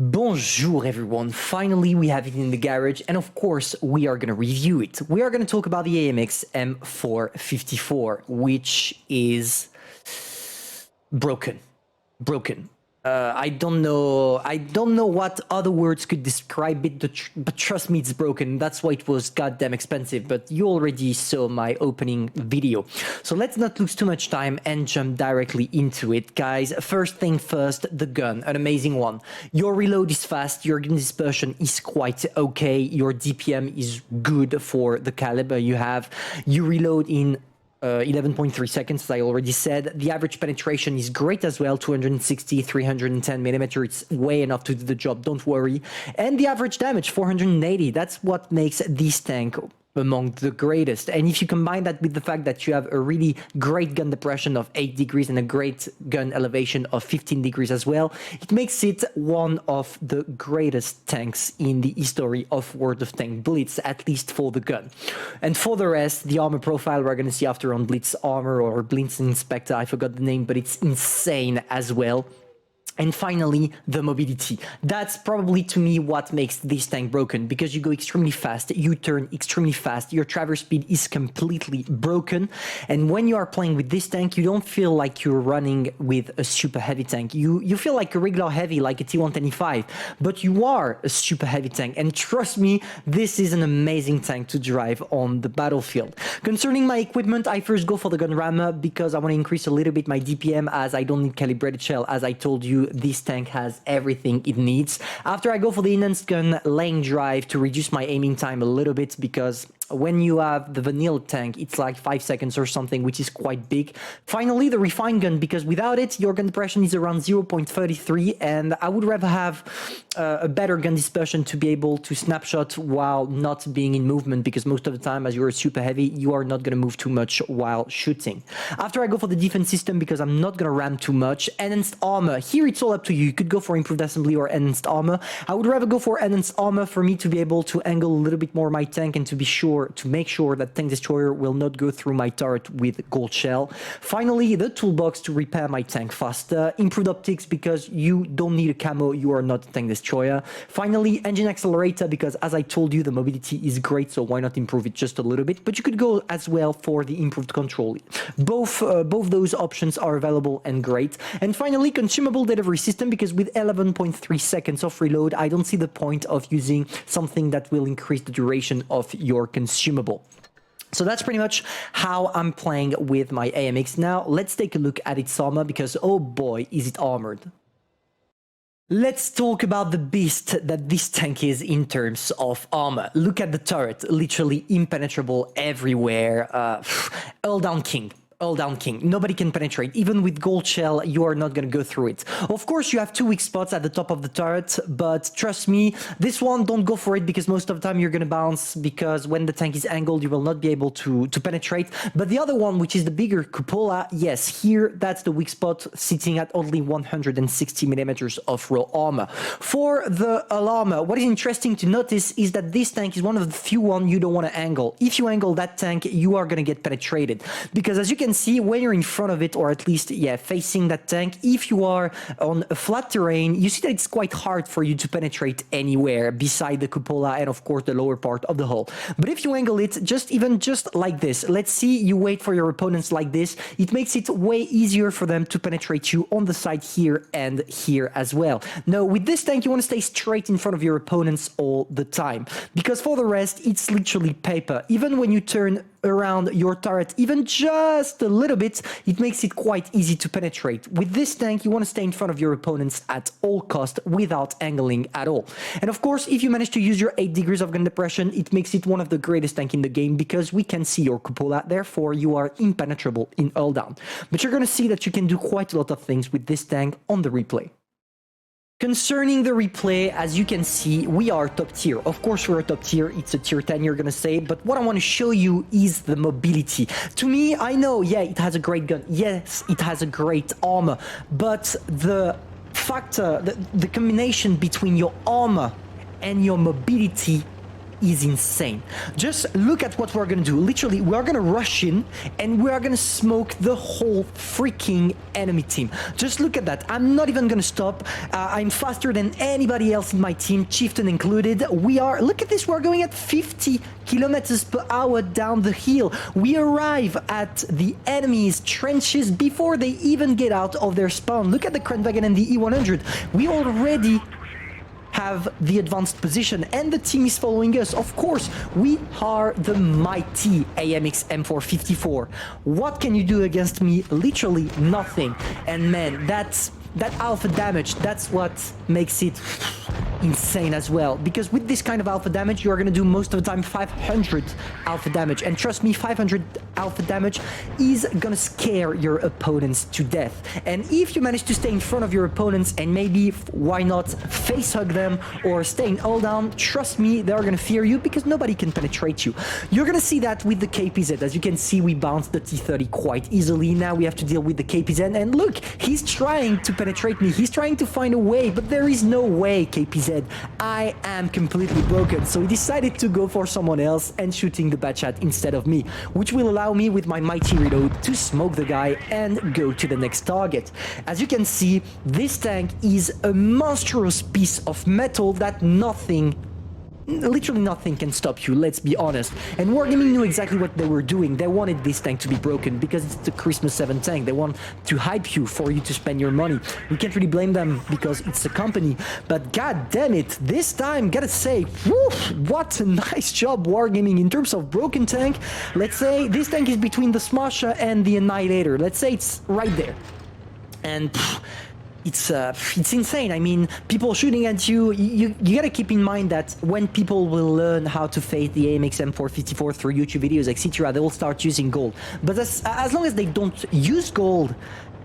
Bonjour everyone, finally we have it in the garage and of course we are going to review it. We are going to talk about the Amx M4 which is broken. I don't know what other words could describe it, but trust me, it's broken. That's why it was goddamn expensive, but you already saw my opening video. So let's not lose too much time and jump directly into it, guys. First thing first, the gun, an amazing one. Your reload is fast, your gun dispersion is quite okay, your DPM is good for the caliber you have. You reload in 11.3 seconds, as I already said. The average penetration is great as well, 260, 310 millimeter. It's way enough to do the job, don't worry. And the average damage, 480. That's what makes this tank among the greatest. And if you combine that with the fact that you have a really great gun depression of 8 degrees and a great gun elevation of 15 degrees as well, it makes it one of the greatest tanks in the history of World of Tanks Blitz, at least for the gun. And for the rest, the armor profile we're going to see after on Blitz Armor or Blitz Inspector, I forgot the name, but it's insane as well. And finally, the mobility. That's probably, to me, what makes this tank broken, because you go extremely fast, you turn extremely fast, your traverse speed is completely broken, and when you are playing with this tank, you don't feel like you're running with a super heavy tank. You feel like a regular heavy, like a T125, but you are a super heavy tank, and trust me, this is an amazing tank to drive on the battlefield. Concerning my equipment, I first go for the gun rammer, because I want to increase a little bit my DPM, as I don't need calibrated shell, as I told you. This tank has everything it needs. After I go for the enhanced gun lane drive to reduce my aiming time a little bit, because when you have the vanilla tank, it's like 5 seconds or something, which is quite big. Finally, the refined gun, because without it, your gun depression is around 0.33, and I would rather have a better gun dispersion to be able to snapshot while not being in movement, because most of the time, as you're super heavy, you are not going to move too much while shooting. After I go for the defense system, because I'm not going to ram too much. Enhanced armor, here it's all up to you. You could go for improved assembly or enhanced armor. I would rather go for enhanced armor for me to be able to angle a little bit more my tank and to make sure that Tank Destroyer will not go through my turret with gold shell. Finally, the toolbox to repair my tank faster. Improved optics, because you don't need a camo, you are not a Tank Destroyer. Finally, engine accelerator, because as I told you, the mobility is great, so why not improve it just a little bit? But you could go as well for the improved control. Both those options are available and great. And finally, consumable delivery system, because with 11.3 seconds of reload, I don't see the point of using something that will increase the duration of your consumable. So that's pretty much how I'm playing with my AMX. Now, let's take a look at its armor, because oh boy, is it armored. Let's talk about the beast that this tank is in terms of armor. Look at the turret, literally impenetrable everywhere. All down king. All down king. Nobody can penetrate. Even with gold shell, you are not going to go through it. Of course, you have two weak spots at the top of the turret, but trust me, this one, don't go for it, because most of the time you're going to bounce, because when the tank is angled, you will not be able to penetrate. But the other one, which is the bigger cupola, yes, here, that's the weak spot, sitting at only 160 millimeters of raw armor. For the armor, what is interesting to notice is that this tank is one of the few ones you don't want to angle. If you angle that tank, you are going to get penetrated, because as you can see, when you're in front of it, or at least, yeah, facing that tank, if you are on a flat terrain, you see that it's quite hard for you to penetrate anywhere beside the cupola and, of course, the lower part of the hull. But if you angle it just like this, let's see, you wait for your opponents like this, it makes it way easier for them to penetrate you on the side here and here as well. Now, with this tank, you want to stay straight in front of your opponents all the time, because for the rest, it's literally paper. Even when you turn around your turret even just a little bit, it makes it quite easy to penetrate. With this tank, you want to stay in front of your opponents at all cost without angling at all. And of course, if you manage to use your 8 degrees of gun depression, it makes it one of the greatest tank in the game, because we can see your cupola, therefore you are impenetrable in all down. But you're going to see that you can do quite a lot of things with this tank on the replay. Concerning the replay, as you can see, we are top tier. Of course, we're a top tier. It's a tier 10, you're going to say. But what I want to show you is the mobility. To me, I know, yeah, it has a great gun. Yes, it has a great armor. But the factor, the combination between your armor and your mobility is insane. Just look at what we're gonna do. Literally, we're gonna rush in and we are gonna smoke the whole freaking enemy team. Just look at that. I'm not even gonna stop. I'm faster than anybody else in my team, Chieftain included. Look at this, we're going at 50 kilometers per hour down the hill. We arrive at the enemy's trenches before they even get out of their spawn. Look at the Kranwagen and the E100. We already have the advanced position and the team is following us. Of course, we are the mighty Amx M4 54. What can you do against me? Literally nothing. And man, that alpha damage, that's what makes it insane as well, because with this kind of alpha damage you are going to do most of the time 500 alpha damage, and trust me, 500 alpha damage is going to scare your opponents to death. And if you manage to stay in front of your opponents and maybe, why not, face hug them or stay in all down, trust me, they're going to fear you because nobody can penetrate you. You're going to see that with the KPZ. As you can see, we bounced the T30 quite easily. Now we have to deal with the KPZ, and look, he's trying to penetrate me, he's trying to find a way, but there is no way, KPZ. I am completely broken, so he decided to go for someone else and shooting the Batchat instead of me, which will allow me with my mighty reload to smoke the guy and go to the next target. As you can see, this tank is a monstrous piece of metal that literally nothing can stop you, let's be honest. And Wargaming knew exactly what they were doing. They wanted this tank to be broken because it's the Christmas 7 tank. They want to hype you for you to spend your money. We can't really blame them because it's a company, but god damn it, this time, gotta say, whew, what a nice job Wargaming in terms of broken tank. Let's say this tank is between the Smasher and the Annihilator. Let's say it's right there. And it's insane. I mean, people shooting at you, you gotta keep in mind that when people will learn how to face the Amx M4 54 through YouTube videos, etc., they will start using gold. But as long as they don't use gold,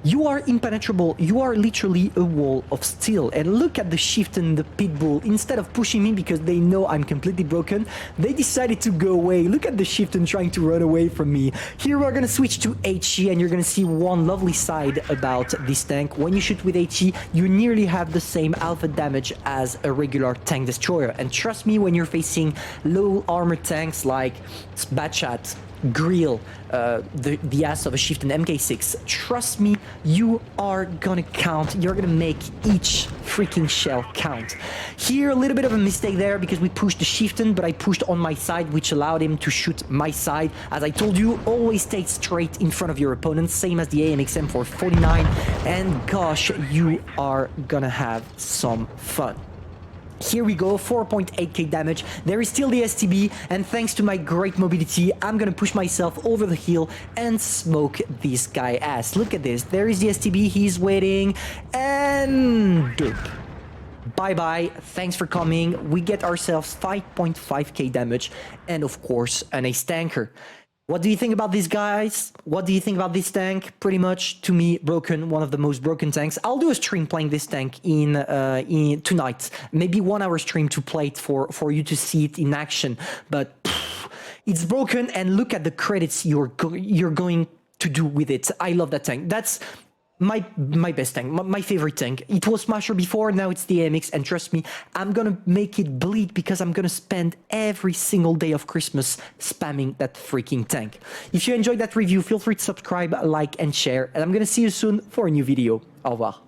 you are impenetrable. You are literally a wall of steel. And look at the shift and the Pitbull. Instead of pushing me because they know I'm completely broken, they decided to go away. Look at the shift and trying to run away from me. Here we're gonna switch to HE, and you're gonna see one lovely side about this tank. When you shoot with HE, you nearly have the same alpha damage as a regular tank destroyer. And trust me, when you're facing low armor tanks like Batchat, Grill, the ass of a Shift and MK6, trust me, you are gonna count. You're gonna make each freaking shell count. Here, a little bit of a mistake there because we pushed the Shiften, but I pushed on my side, which allowed him to shoot my side. As I told you, always stay straight in front of your opponent, same as the AMX M4 49, and gosh, you are gonna have some fun. Here we go, 4.8k damage. There is still the STB, and thanks to my great mobility, I'm gonna push myself over the hill and smoke this guy ass. Look at this, there is the STB, he's waiting, and dope. Bye-bye, thanks for coming. We get ourselves 5.5k damage, and of course, an ace tanker. What do you think about these guys? What do you think about this tank? Pretty much, to me, broken, one of the most broken tanks. I'll do a stream playing this tank in tonight. Maybe 1 hour stream to play it for you to see it in action. But it's broken, and look at the credits you're going to do with it. I love that tank. That's my best tank, my favorite tank. It was Smasher before, now it's the AMX, and trust me, I'm gonna make it bleed because I'm gonna spend every single day of Christmas spamming that freaking tank. If you enjoyed that review, feel free to subscribe, like, and share, and I'm gonna see you soon for a new video. Au revoir.